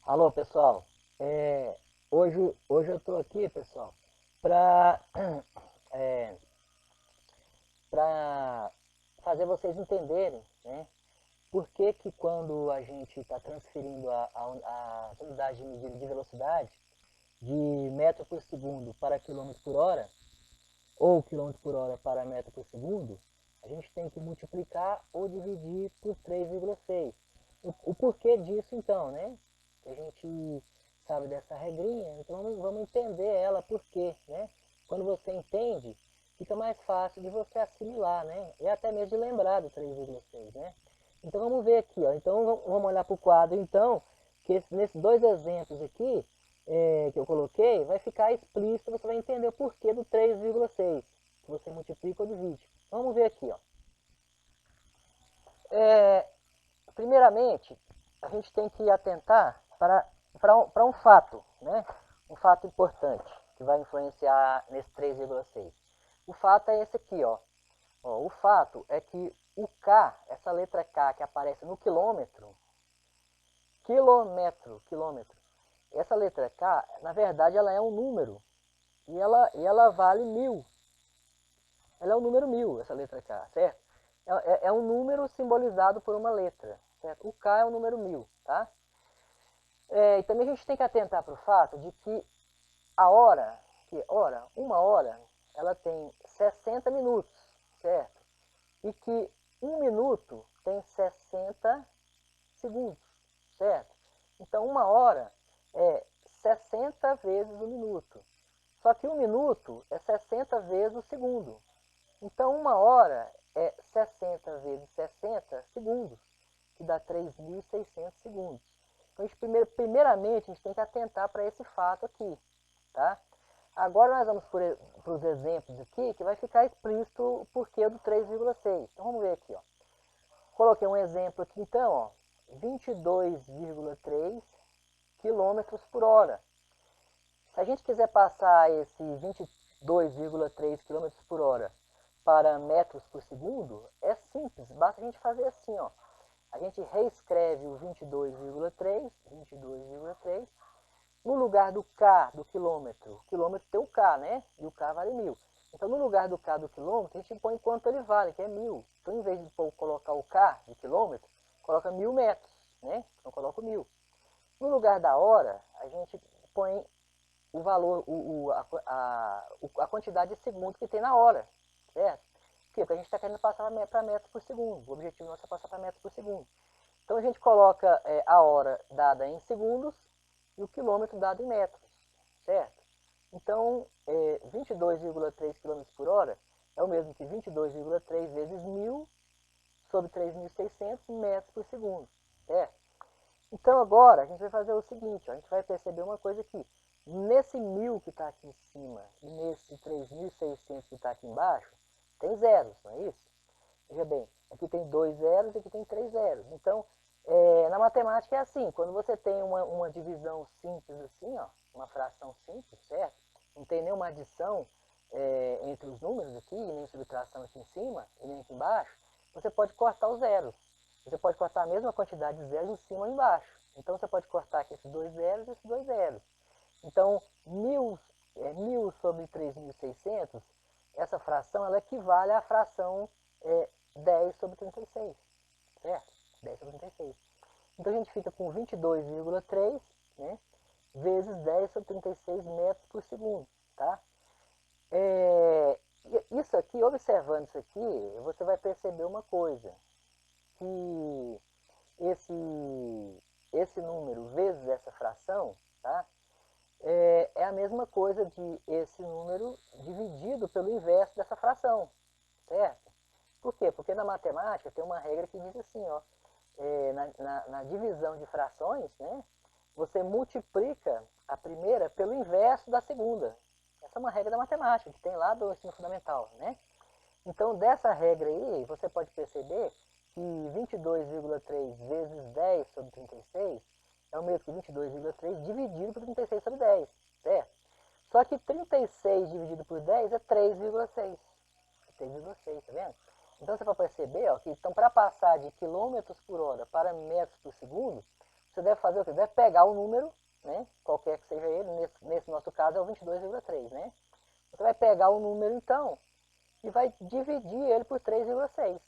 Alô, pessoal. Hoje eu estou aqui, pessoal, para é, para fazer vocês entenderem, né, por que que quando a gente está transferindo a unidade de medida de velocidade de metro por segundo para quilômetro por hora, ou quilômetro por hora para metro por segundo, a gente tem que multiplicar ou dividir por 3,6. O porquê disso então, né? Que a gente sabe dessa regrinha, então vamos entender ela por quê, né? Quando você entende, fica mais fácil de você assimilar, né? E até mesmo de lembrar do 3,6, né? Então vamos ver aqui, ó. Então vamos olhar para o quadro então, que nesses dois exemplos aqui, que eu coloquei, vai ficar explícito, você vai entender o porquê do 3,6, que você multiplica ou divide. Vamos ver aqui, ó. É, Primeiramente, a gente tem que atentar para um fato, né? Um fato importante que vai influenciar nesse 3,6. O fato é esse aqui, ó. O fato é que o K, essa letra K que aparece no quilômetro, quilômetro, essa letra K, na verdade, ela é um número e ela vale 1000. Ela é o número 1000, essa letra K, certo? É um número simbolizado por uma letra, certo? O K é o número 1000, tá? E também a gente tem que atentar para o fato de que a hora, uma hora, ela tem 60 minutos, certo? E que um minuto tem 60 segundos, certo? Então uma hora é 60 vezes o minuto. Só que um minuto é 60 vezes o segundo. Então uma hora é 60 vezes 60 segundos, que dá 3.600 segundos. Então a gente, primeiramente a gente tem que atentar para esse fato aqui, tá? Agora nós vamos para os exemplos aqui, que vai ficar explícito o porquê do 3,6. Então vamos ver aqui, ó. Coloquei um exemplo aqui então, ó, 22,3 quilômetros por hora. Se a gente quiser passar esse 22,3 quilômetros por hora para metros por segundo, é simples, basta a gente fazer assim, ó. A gente reescreve o 22,3 no lugar do K do quilômetro. O quilômetro tem o K, né? E o K vale 1000. Então, no lugar do K do quilômetro, a gente põe quanto ele vale, que é 1000. Então, em vez de colocar o K de quilômetro, coloca 1000 metros, né? Então, coloca 1000. No lugar da hora, a gente põe o valor, a quantidade de segundos que tem na hora, certo? Por quê? Porque a gente está querendo passar para metros por segundo. O objetivo nosso é passar para metros por segundo. Então a gente coloca a hora dada em segundos e o quilômetro dado em metros, certo? Então, 22,3 km por hora é o mesmo que 22,3 vezes 1000 sobre 3.600 metros por segundo, certo? Então agora a gente vai fazer o seguinte, ó, a gente vai perceber uma coisa aqui. Nesse 1000 que está aqui em cima e nesse 3.600 que está aqui embaixo, tem zeros, não é isso? Veja bem, aqui tem dois zeros e aqui tem três zeros. Então, na matemática é assim, quando você tem uma divisão simples assim, ó, uma fração simples, certo? Não tem nenhuma adição entre os números aqui, nem subtração aqui em cima e nem aqui embaixo, você pode cortar os zeros. Você pode cortar a mesma quantidade de zeros em cima e embaixo. Então você pode cortar aqui esses dois zeros e esses dois zeros. Então, 1000 sobre 3.600, essa fração ela equivale à fração 10 sobre 36, certo? 10 sobre 36. Então a gente fica com 22,3, né, vezes 10 sobre 36 metros por segundo, tá? Isso aqui, observando isso aqui, você vai perceber uma coisa, que esse número vezes essa fração, tá? É a mesma coisa de esse número dividido pelo inverso dessa fração, certo? Por quê? Porque na matemática tem uma regra que diz assim, ó, na divisão de frações, né, você multiplica a primeira pelo inverso da segunda. Essa é uma regra da matemática, que tem lá do ensino fundamental, né? Então, dessa regra aí, você pode perceber que 22,3 vezes 10 sobre 36 é o mesmo que 22,3 dividido por 36 sobre 10, certo? Só que 36 dividido por 10 é 3,6. 3,6, tá vendo? Então você vai perceber ó, que então, para passar de quilômetros por hora para metros por segundo, você deve fazer o quê? Você deve pegar o número, né? Qualquer que seja ele, nesse nosso caso é o 22,3, né? Você vai pegar o número, então, e vai dividir ele por 3,6.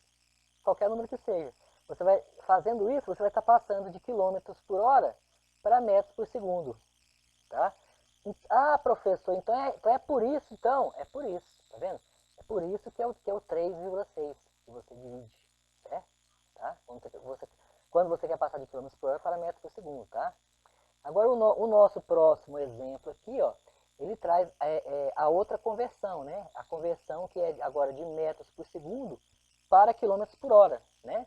Qualquer número que seja. Você vai, fazendo isso, você vai estar passando de quilômetros por hora para metros por segundo. Tá? Ah, professor, então é por isso, então? É por isso, tá vendo? É por isso que é o 3,6 que você divide, certo? Tá? Quando você quer passar de quilômetros por hora para metros por segundo, tá? Agora o nosso próximo exemplo aqui, ó, ele traz a outra conversão, né? A conversão que é agora de metros por segundo para quilômetros por hora, né?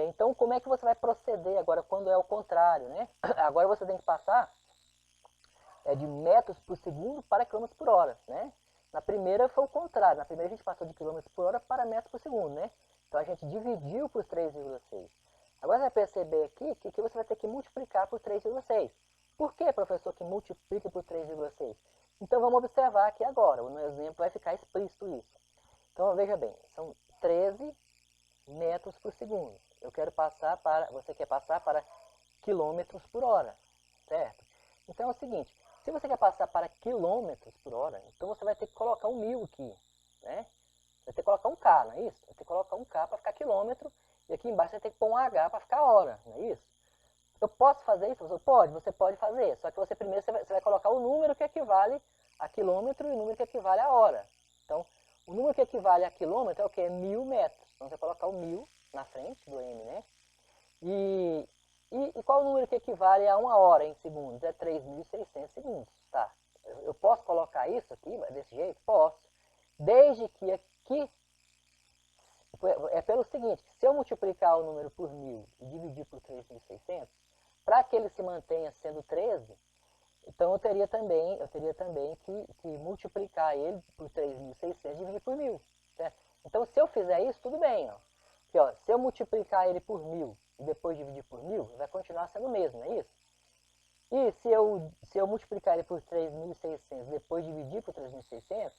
Então, como é que você vai proceder agora quando é o contrário, né? Agora você tem que passar de metros por segundo para quilômetros por hora, né? Na primeira foi o contrário, na primeira a gente passou de quilômetros por hora para metros por segundo, né? Então a gente dividiu por 3,6. Agora você vai perceber aqui que você vai ter que multiplicar por 3,6. Por que, professor, que multiplica por 3,6? Então vamos observar aqui agora, no exemplo vai ficar explícito isso. Então veja bem, são 13 metros por segundo. Você quer passar para quilômetros por hora, certo? Então é o seguinte, se você quer passar para quilômetros por hora, então você vai ter que colocar um 1000 aqui, né? Vai ter que colocar um K, não é isso? Vai ter que colocar um K para ficar quilômetro, e aqui embaixo vai ter que pôr um H para ficar hora, não é isso? Eu posso fazer isso? Você pode fazer, só que você primeiro você vai colocar o número que equivale a quilômetro e o número que equivale a hora. Então, o número que equivale a quilômetro é o que? É 1000 metros. Então, você vai colocar o 1000 na frente do M, né? E qual o número que equivale a uma hora em segundos? É 3.600 segundos, tá? Eu posso colocar isso aqui desse jeito? Posso. Desde que aqui é pelo seguinte, se eu multiplicar o número por 1000 e dividir por 3.600, para que ele se mantenha sendo 13, então eu teria também que multiplicar ele por 3.600 e dividir por 1000. Certo? Então se eu fizer isso, tudo bem. Ó. Aqui, ó, se eu multiplicar ele por 1000 e depois dividir por 1000, vai continuar sendo o mesmo, não é isso? E se eu multiplicar ele por 3.600 e depois dividir por 3.600,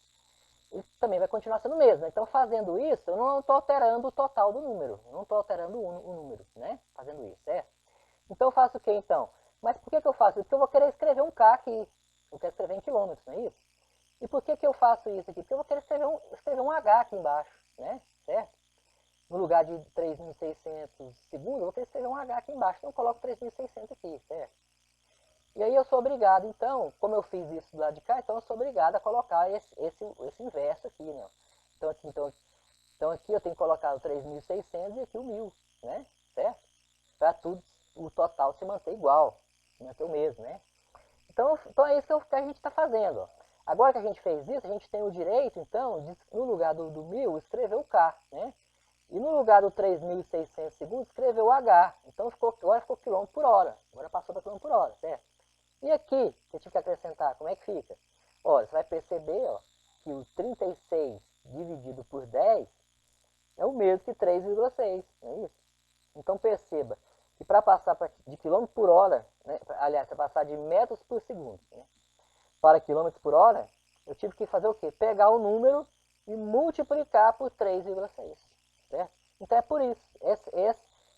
ele também vai continuar sendo o mesmo. Então, fazendo isso, eu não estou alterando o total do número. Eu não estou alterando o número, né? Fazendo isso, certo? Então, eu faço o que, então? Mas por que eu faço isso? Porque eu vou querer escrever um K aqui. Eu quero escrever em quilômetros, não é isso? E por que eu faço isso aqui? Porque eu vou querer escrever um H aqui embaixo, né? Certo? No lugar de 3.600 segundos, eu vou querer escrever um H aqui embaixo. Então, eu coloco 3.600 aqui, certo? E aí eu sou obrigado, então, como eu fiz isso do lado de cá, então eu sou obrigado a colocar esse inverso aqui, né? Então aqui eu tenho que colocar o 3.600 e aqui o 1000, né? Certo? Para tudo, o total se manter igual, se manter o mesmo, né? Então é isso que a gente está fazendo, ó. Agora que a gente fez isso, a gente tem o direito, então, de, no lugar do 1000, escrever o K, né? E no lugar do 3.600 segundos, escrever o H. Então agora ficou quilômetro por hora. Agora passou para quilômetro por hora, certo? E aqui, que eu tive que acrescentar, como é que fica? Olha, você vai perceber ó, que o 36 dividido por 10 é o mesmo que 3,6, não é isso? Então perceba que para passar de quilômetro por hora, né, aliás, para passar de metros por segundo né, para quilômetros por hora, eu tive que fazer o quê? Pegar o número e multiplicar por 3,6, certo? Então é por isso,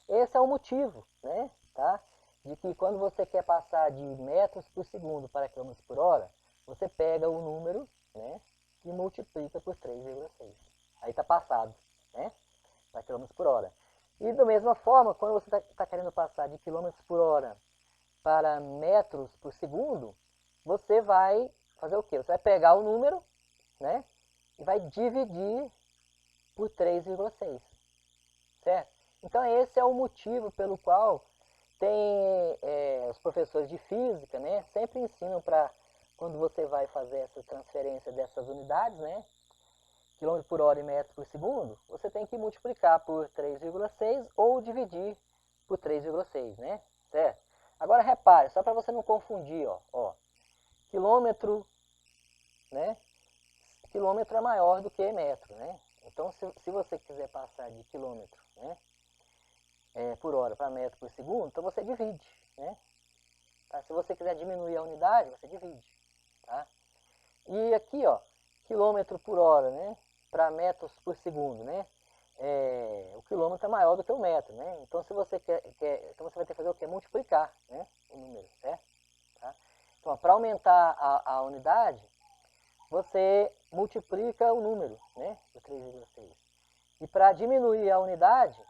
esse é o motivo, né, tá? De que quando você quer passar de metros por segundo para quilômetros por hora, você pega o número, né, e multiplica por 3,6. Aí está passado, né, para quilômetros por hora. E da mesma forma, quando você está querendo passar de quilômetros por hora para metros por segundo, você vai fazer o quê? Você vai pegar o número, né, e vai dividir por 3,6, certo? Então esse é o motivo pelo qual tem os professores de física, né, sempre ensinam para quando você vai fazer essa transferência dessas unidades, né, quilômetro por hora e metro por segundo, você tem que multiplicar por 3,6 ou dividir por 3,6, né, certo? Agora repare, só para você não confundir, ó, quilômetro, né, quilômetro é maior do que metro, né? Então se você quiser passar de quilômetro, né, por hora para metro por segundo, então você divide, né? Tá? Se você quiser diminuir a unidade, você divide, tá? E aqui, ó, quilômetro por hora, né, para metros por segundo, né? o quilômetro é maior do que o metro, né? Então se você então você vai ter que fazer o quê? Multiplicar, né? O número, certo? Tá? Então, para aumentar a unidade, você multiplica o número, né? O 3,6. E para diminuir a unidade,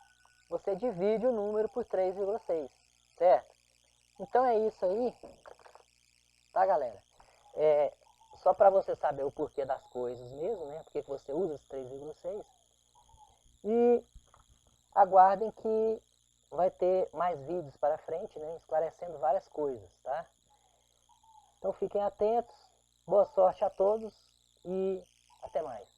você divide o número por 3,6, certo? Então é isso aí, tá, galera? Só para você saber o porquê das coisas mesmo, né? Porque você usa esse 3,6. E aguardem que vai ter mais vídeos para frente, né? Esclarecendo várias coisas, tá? Então fiquem atentos, boa sorte a todos e até mais.